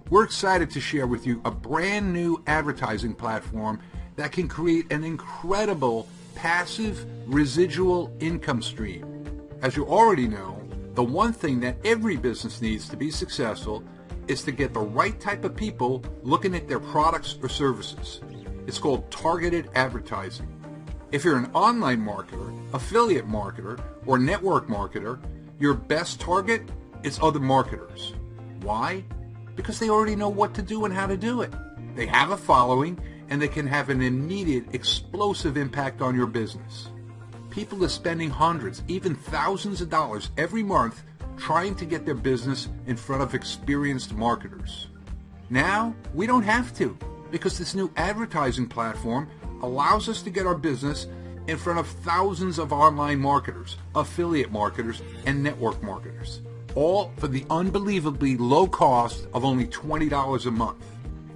we're excited to share with you a brand new advertising platform that can create an incredible passive residual income stream. As you already know, the one thing that every business needs to be successful is to get the right type of people looking at their products or services. It's called targeted advertising. If you're an online marketer, affiliate marketer, or network marketer, your best target is other marketers. Why? Because they already know what to do and how to do it. They have a following, and they can have an immediate, explosive impact on your business. People are spending hundreds, even thousands of dollars every month trying to get their business in front of experienced marketers. Now, we don't have to, because this new advertising platform allows us to get our business in front of thousands of online marketers, affiliate marketers, and network marketers, all for the unbelievably low cost of only $20 a month.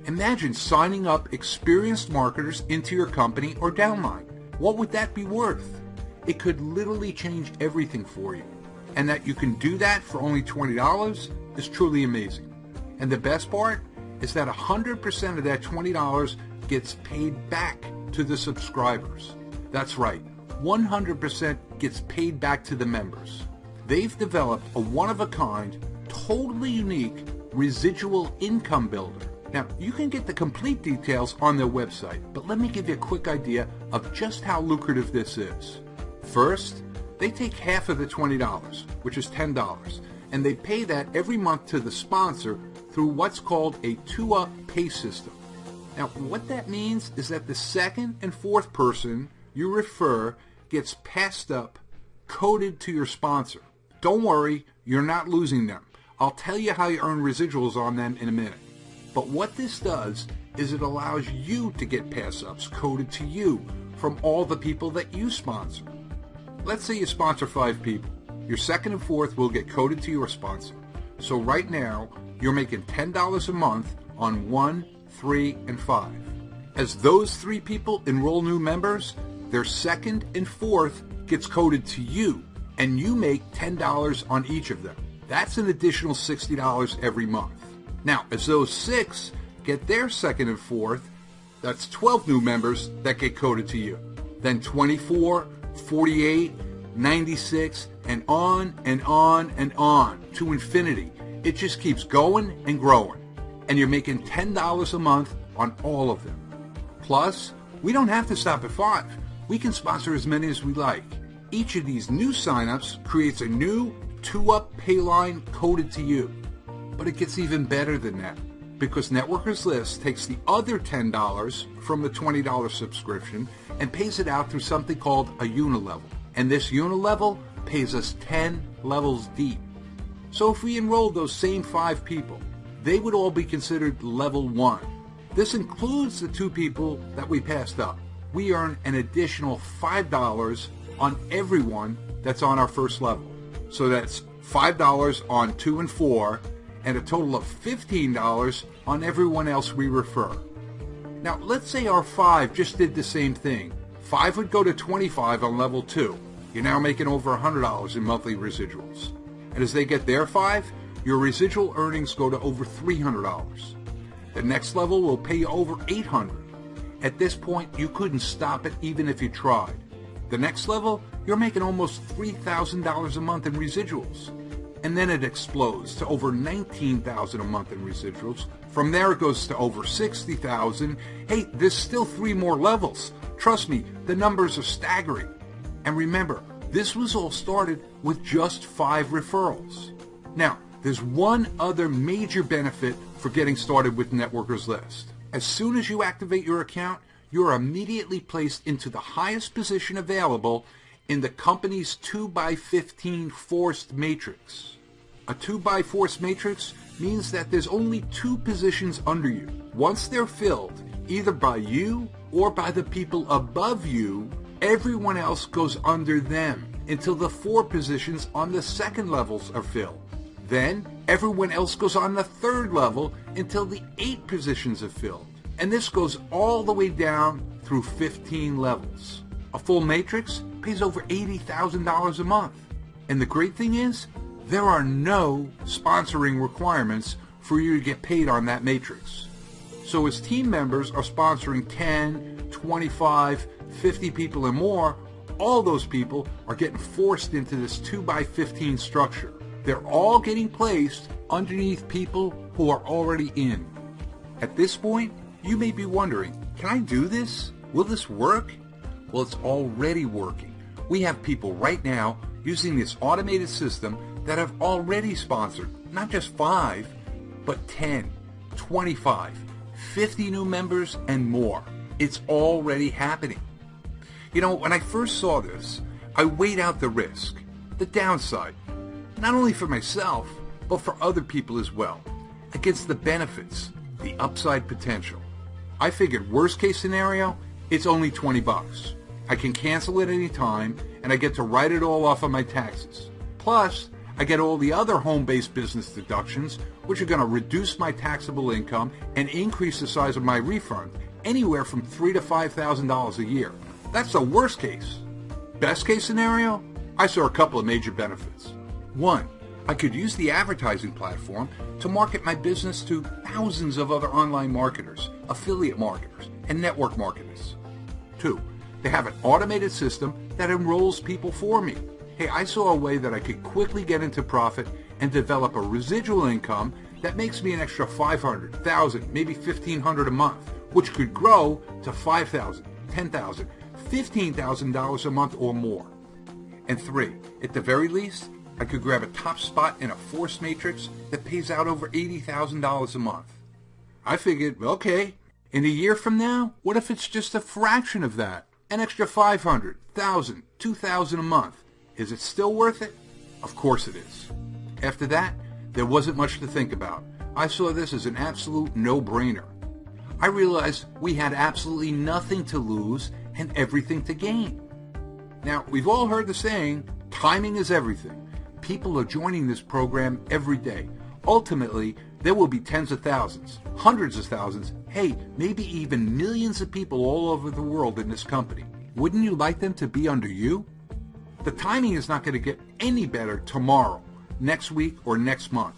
Imagine signing up experienced marketers into your company or downline. What would that be worth? It could literally change everything for you. And that you can do that for only $20 is truly amazing. And the best part is that 100% of that $20 gets paid back to the subscribers. That's right, 100% gets paid back to the members. They've developed a one-of-a-kind, totally unique residual income builder. Now, you can get the complete details on their website, but let me give you a quick idea of just how lucrative this is. First, they take half of the $20, which is $10, and they pay that every month to the sponsor through what's called a two-up pay system. Now, what that means is that the second and fourth person you refer gets passed up, coded to your sponsor. Don't worry, you're not losing them. I'll tell you how you earn residuals on them in a minute. But what this does is it allows you to get pass-ups coded to you from all the people that you sponsor. Let's say you sponsor 5 people. Your second and fourth will get coded to your sponsor. So right now, you're making $10 a month on 1, 3, and 5. As those 3 people enroll new members, their second and fourth gets coded to you, and you make $10 on each of them. That's an additional $60 every month. Now, as those 6 get their second and fourth, that's 12 new members that get coded to you. Then 24, 48, 96, and on and on and on to infinity. It just keeps going and growing. And you're making $10 a month on all of them. Plus, we don't have to stop at 5. We can sponsor as many as we like. Each of these new signups creates a new two-up pay line coded to you. But it gets even better than that, because NetworkersList takes the other $10 from the $20 subscription and pays it out through something called a unilevel. And this unilevel pays us 10 levels deep. So if we enrolled those same 5 people, they would all be considered level 1. This includes the 2 people that we passed up. We earn an additional $5 on everyone that's on our first level. So that's $5 on 2 and 4, and a total of $15 on everyone else we refer. Now, let's say our 5 just did the same thing. 5 would go to 25 on level 2. You're now making over $100 in monthly residuals. And as they get their 5, your residual earnings go to over $300. The next level will pay you over $800. At this point, you couldn't stop it even if you tried. The next level, you're making almost $3,000 a month in residuals. And then it explodes to over $19,000 a month in residuals. From there, it goes to over $60,000. Hey, there's still 3 more levels. Trust me, the numbers are staggering. And remember, this was all started with just 5 referrals. Now, there's one other major benefit for getting started with NetworkersList. As soon as you activate your account, you're immediately placed into the highest position available in the company's 2x15 forced matrix. A 2x forced matrix means that there's only 2 positions under you. Once they're filled, either by you or by the people above you, everyone else goes under them until the 4 positions on the second levels are filled. Then everyone else goes on the 3rd level until the 8 positions are filled. And this goes all the way down through 15 levels. A full matrix pays over $80,000 a month. And the great thing is, there are no sponsoring requirements for you to get paid on that matrix. So as team members are sponsoring 10, 25, 50 people and more, all those people are getting forced into this 2x15 structure. They're all getting placed underneath people who are already in. At this point, you may be wondering, can I do this? Will this work? Well, it's already working. We have people right now using this automated system that have already sponsored not just 5, but 10, 25, 50 new members and more. It's already happening. You know, when I first saw this, I weighed out the risk, the downside, not only for myself, but for other people as well, against the benefits, the upside potential. I figured worst case scenario, it's only $20. I can cancel at any time, and I get to write it all off on my taxes. Plus, I get all the other home-based business deductions, which are going to reduce my taxable income and increase the size of my refund, anywhere from $3,000 to $5,000 a year. That's the worst case. Best case scenario, I saw a couple of major benefits. 1, I could use the advertising platform to market my business to thousands of other online marketers, affiliate marketers, and network marketers. 2, they have an automated system that enrolls people for me. Hey, I saw a way that I could quickly get into profit and develop a residual income that makes me an extra $500, $1,000, maybe $1,500 a month, which could grow to $5,000, $10,000, $15,000 a month or more. And 3, at the very least, I could grab a top spot in a force matrix that pays out over $80,000 a month. I figured, okay, in a year from now, what if it's just a fraction of that? An extra $500, $1,000, $2,000 a month. Is it still worth it? Of course it is. After that, there wasn't much to think about. I saw this as an absolute no-brainer. I realized we had absolutely nothing to lose and everything to gain. Now, we've all heard the saying, timing is everything. People are joining this program every day. Ultimately, there will be tens of thousands, hundreds of thousands, hey, maybe even millions of people all over the world in this company. Wouldn't you like them to be under you? The timing is not going to get any better tomorrow, next week, or next month.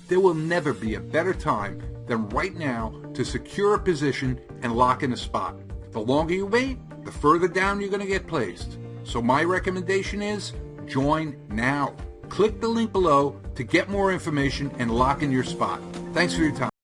There will never be a better time than right now to secure a position and lock in a spot. The longer you wait, the further down you're going to get placed. So my recommendation is join now. Click the link below to get more information and lock in your spot. Thanks for your time.